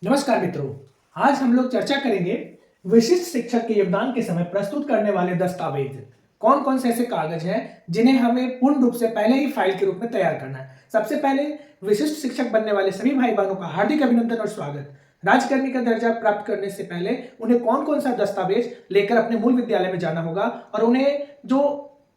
नमस्कार मित्रों। आज हम लोग चर्चा करेंगे विशिष्ट शिक्षक के योगदान के समय प्रस्तुत करने वाले दस्तावेज कौन कौन से ऐसे कागज हैं जिन्हें हमें पूर्ण रूप से पहले ही फाइल के रूप में तैयार करना है। सबसे पहले विशिष्ट शिक्षक बनने वाले सभी भाई बहनों का हार्दिक अभिनंदन और स्वागत। राजकर्मी का दर्जा प्राप्त करने से पहले उन्हें कौन कौन सा दस्तावेज लेकर अपने मूल विद्यालय में जाना होगा और उन्हें जो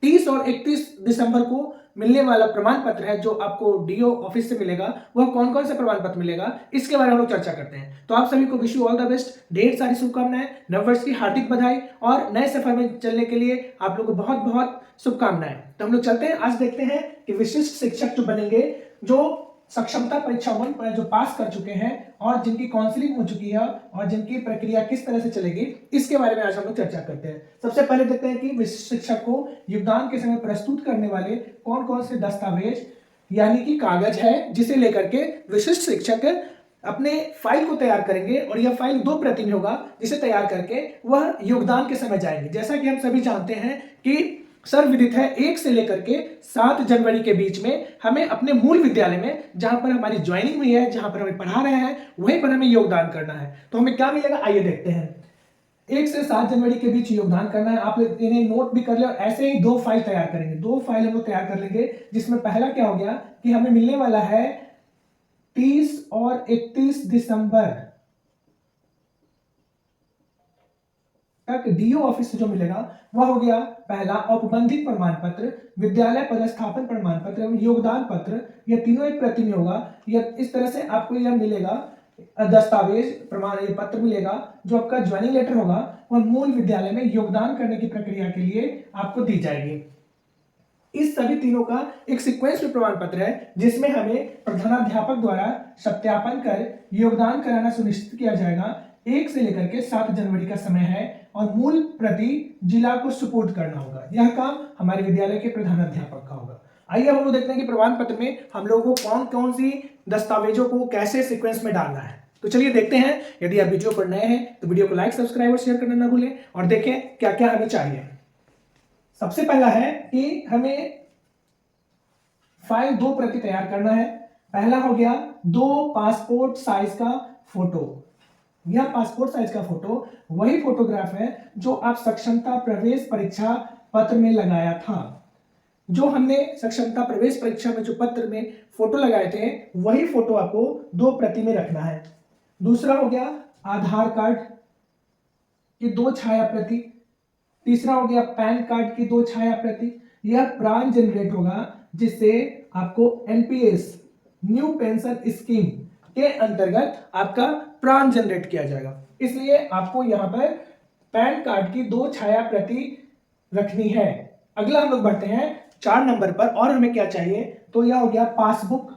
30 और 31 दिसंबर को मिलने वाला प्रमाण पत्र है जो आपको डीओ ऑफिस से मिलेगा, वह कौन कौन सा प्रमाण पत्र मिलेगा, इसके बारे में हम लोग चर्चा करते हैं। तो आप सभी को wish you all the best, ढेर सारी शुभकामनाएं, नववर्ष की हार्दिक बधाई और नए सफर में चलने के लिए आप लोगों को बहुत बहुत शुभकामनाएं। तो हम लोग चलते हैं, आज देखते हैं कि विशिष्ट शिक्षक जो बनेंगे, जो सक्षमता परीक्षा 1 पर जो पास कर चुके हैं और जिनकी काउंसलिंग हो चुकी है और जिनकी प्रक्रिया किस तरह से चलेगी, इसके बारे में आज हम लोग चर्चा करते हैं। सबसे पहले देखते हैं कि विशिष्ट शिक्षक को योगदान के समय प्रस्तुत करने वाले कौन कौन से दस्तावेज यानी कि कागज है जिसे लेकर के विशिष्ट शिक्षक अपने फाइल को तैयार करेंगे और यह फाइल 2 प्रति में होगा जिसे तैयार करके वह योगदान के समय जाएंगे। जैसा कि हम सभी जानते हैं कि सर्वविदित है 1 से लेकर के 7 जनवरी के बीच में हमें अपने मूल विद्यालय में जहां पर हमारी ज्वाइनिंग हुई है, जहां पर हमें पढ़ा रहे हैं, वहीं पर हमें योगदान करना है। तो हमें क्या मिलेगा, आइए देखते हैं। 1 से 7 जनवरी के बीच योगदान करना है। आप इन्हें नोट भी कर ले और ऐसे ही 2 फाइल तैयार करेंगे। 2 फाइल हम लोग तैयार कर लेंगे जिसमें पहला क्या हो गया कि हमें मिलने वाला है 30 और 31 दिसंबर तक डीओ ऑफिस से जो मिलेगा वह हो गया पहला औपबंधिक प्रमाण पत्र, विद्यालय पदस्थापन प्रमाण पत्र एवं योगदान पत्र। यह तीनों एक प्रति में होगा। यह इस तरह से आपको यह मिलेगा दस्तावेज प्रमाण पत्र मिलेगा जो आपका ज्वाइनिंग लेटर होगा वह मूल विद्यालय में योगदान करने की प्रक्रिया के लिए आपको दी जाएगी। इस सभी तीनों का एक सीक्वेंस में प्रमाण पत्र है जिसमें हमें प्रधानाध्यापक द्वारा सत्यापन कर योगदान कराना सुनिश्चित किया जाएगा। 1 से लेकर के 7 जनवरी का समय है और मूल प्रति जिला को सुपुर्द करना होगा। यह काम हमारे विद्यालय के प्रधानाध्यापक का होगा। आइए हम लोग देखते हैं कि प्रमाण पत्र में हम लोगों को कौन कौन सी दस्तावेजों को कैसे सीक्वेंस में डालना है। तो चलिए देखते हैं। यदि आप वीडियो पर नए हैं तो वीडियो को लाइक, सब्सक्राइब और शेयर करना ना भूलें और देखें क्या क्या हमें चाहिए। सबसे पहला है कि हमें फाइल 2 प्रति तैयार करना है। पहला हो गया 2 पासपोर्ट साइज का फोटो। यह पासपोर्ट साइज का फोटो वही फोटोग्राफ है जो आप सक्षमता प्रवेश परीक्षा पत्र में लगाया था। जो हमने सक्षमता प्रवेश परीक्षा में जो पत्र में फोटो लगाए थे वही फोटो आपको 2 प्रति में रखना है। दूसरा हो गया आधार कार्ड की 2 छाया प्रति। तीसरा हो गया पैन कार्ड की 2 छाया प्रति। यह प्रान जनरेट होगा जिससे आपको एनपीएस न्यू पेंशन स्कीम के अंतर्गत आपका प्रान जनरेट किया जाएगा। इसलिए आपको यहां पर पैन कार्ड की 2 छाया प्रति रखनी है। अगला हम लोग बढ़ते हैं 4 नंबर पर और हमें क्या चाहिए, तो यह हो गया पासबुक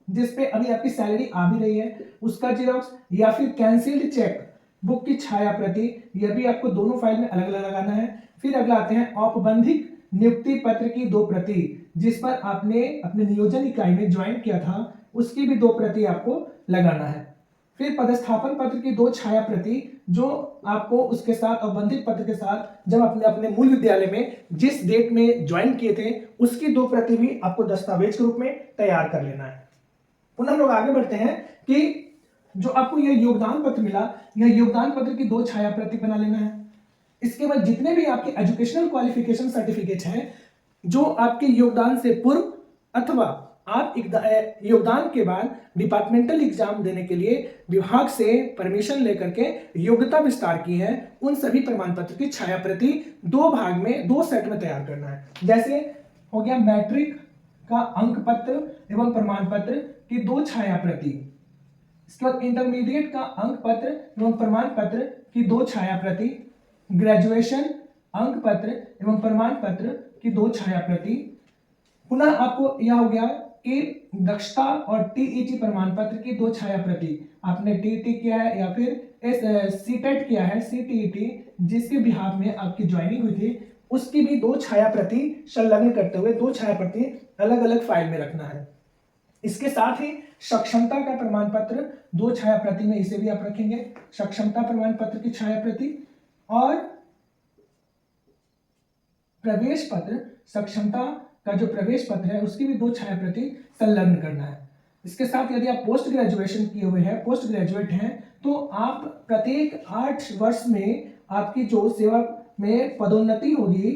जिसपे अभी आपकी सैलरी आ भी रही है उसका जेरॉक्स या फिर कैंसिल्ड चेक बुक की छाया प्रति। यह भी आपको दोनों फाइल में अलग अलग लगाना है। फिर अगला आते हैं औपबंधिक नियुक्ति पत्र की 2 प्रति जिस पर आपने अपने नियोजन इकाई में ज्वाइन किया था उसकी भी 2 प्रति आपको लगाना है। फिर पदस्थापन पत्र की 2 छाया प्रति जो आपको उसके साथ औपबंधिक पत्र के साथ जब अपने अपने मूल विद्यालय में जिस डेट में ज्वाइन किए थे उसकी 2 प्रति भी आपको दस्तावेज के रूप में तैयार कर लेना है। पुनः लोग आगे बढ़ते हैं कि जो आपको यह योगदान पत्र मिला, यह योगदान पत्र की 2 छाया प्रति बना लेना है। इसके बाद जितने भी आपके एजुकेशनल क्वालिफिकेशन सर्टिफिकेट हैं जो आपके योगदान से पूर्व अथवा आप योगदान के बाद डिपार्टमेंटल एग्जाम देने के लिए विभाग से परमिशन लेकर के योग्यता विस्तार की है, उन सभी प्रमाण पत्र की छाया प्रति 2 भाग में 2 सेट में तैयार करना है। जैसे हो गया मैट्रिक का अंक पत्र एवं प्रमाण पत्र की 2 छाया प्रति। इसके बाद इंटरमीडिएट का अंक पत्र एवं प्रमाण पत्र की 2 छाया प्रति। ग्रेजुएशन अंक पत्र एवं प्रमाण पत्र की 2 छाया प्रति। पुनः आपको यह हो गया कि दक्षता और टीईटी प्रमाण पत्र की 2 छाया प्रति। आपने टीईटी किया है या फिर सीटेट किया है, सीटीईटी जिसके बिहाफ में आपकी ज्वाइनिंग हुई थी उसकी भी 2 छाया प्रति संलग्न करते हुए 2 छाया प्रति अलग अलग फाइल में रखना है। इसके साथ ही सक्षमता का प्रमाण पत्र 2 छाया प्रति में इसे भी आप रखेंगे, सक्षमता प्रमाण पत्र की छाया प्रति। और प्रवेश पत्र, सक्षमता का जो प्रवेश पत्र है उसकी भी 2 छाया प्रति संलग्न करना है। इसके साथ यदि आप पोस्ट ग्रेजुएशन किए हुए हैं, पोस्ट ग्रेजुएट हैं, तो आप प्रत्येक 8 वर्ष में आपकी जो सेवा में पदोन्नति होगी,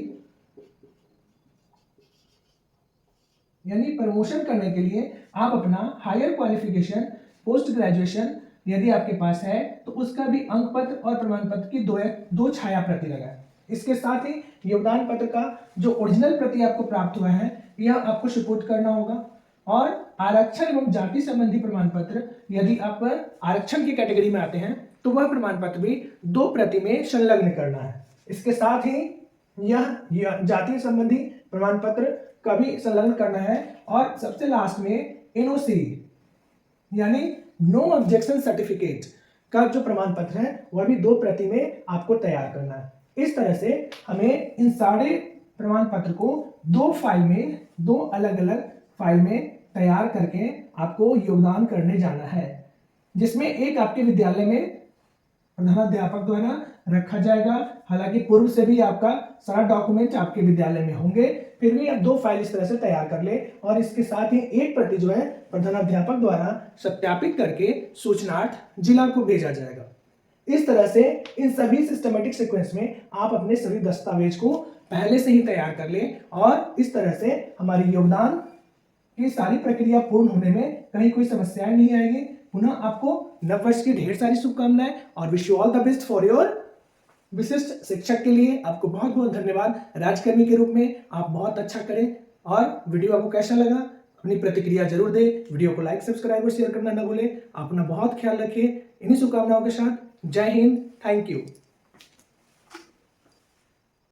यानी प्रमोशन करने के लिए आप अपना हायर क्वालिफिकेशन, पोस्ट ग्रेजुएशन यदि आपके पास है तो उसका भी अंक पत्र और प्रमाण पत्र की दो छाया प्रति लगाएं। इसके साथ ही योगदान पत्र का जो ओरिजिनल प्रति आपको प्राप्त हुआ है यह आपको सुपुर्द करना होगा। और आरक्षण एवं जाति संबंधी प्रमाण पत्र यदि आप आरक्षण की कैटेगरी में आते हैं तो वह प्रमाण पत्र भी 2 प्रति में संलग्न करना है। इसके साथ ही यह जाति संबंधी प्रमाण पत्र का भी संलग्न करना है। और सबसे लास्ट में एनओसी यानी नो ऑब्जेक्शन सर्टिफिकेट का जो प्रमाण पत्र है वह भी 2 प्रति में आपको तैयार करना है। इस तरह से हमें इन सारे प्रमाण पत्र को 2 फाइल में, 2 अलग अलग फाइल में तैयार करके आपको योगदान करने जाना है, जिसमें एक आपके विद्यालय में प्रधानाध्यापक द्वारा रखा जाएगा। हालांकि पूर्व से भी आपका सारा डॉक्यूमेंट आपके विद्यालय में होंगे, फिर भी आप 2 फाइल इस तरह से तैयार कर ले और इसके साथ ही 1 प्रति जो है प्रधानाध्यापक द्वारा सत्यापित करके सूचनार्थ जिला को भेजा जाएगा। इस तरह से इन सभी सिस्टमेटिक सीक्वेंस में आप अपने सभी दस्तावेज को पहले से ही तैयार कर ले और इस तरह से हमारी योगदान की सारी प्रक्रिया पूर्ण होने में कहीं कोई समस्याएं नहीं आएगी। पुनः आपको नववर्ष की ढेर सारी शुभकामनाएं और wish you all the best for your विशिष्ट शिक्षक के लिए आपको बहुत बहुत धन्यवाद। राजकर्मी के रूप में आप बहुत अच्छा करें। और वीडियो आपको कैसा लगा अपनी प्रतिक्रिया जरूर दें। वीडियो को लाइक, सब्सक्राइब और शेयर करना न भूलें। अपना बहुत ख्याल रखिए। इन्हीं शुभकामनाओं के साथ जय हिंद, थैंक यू।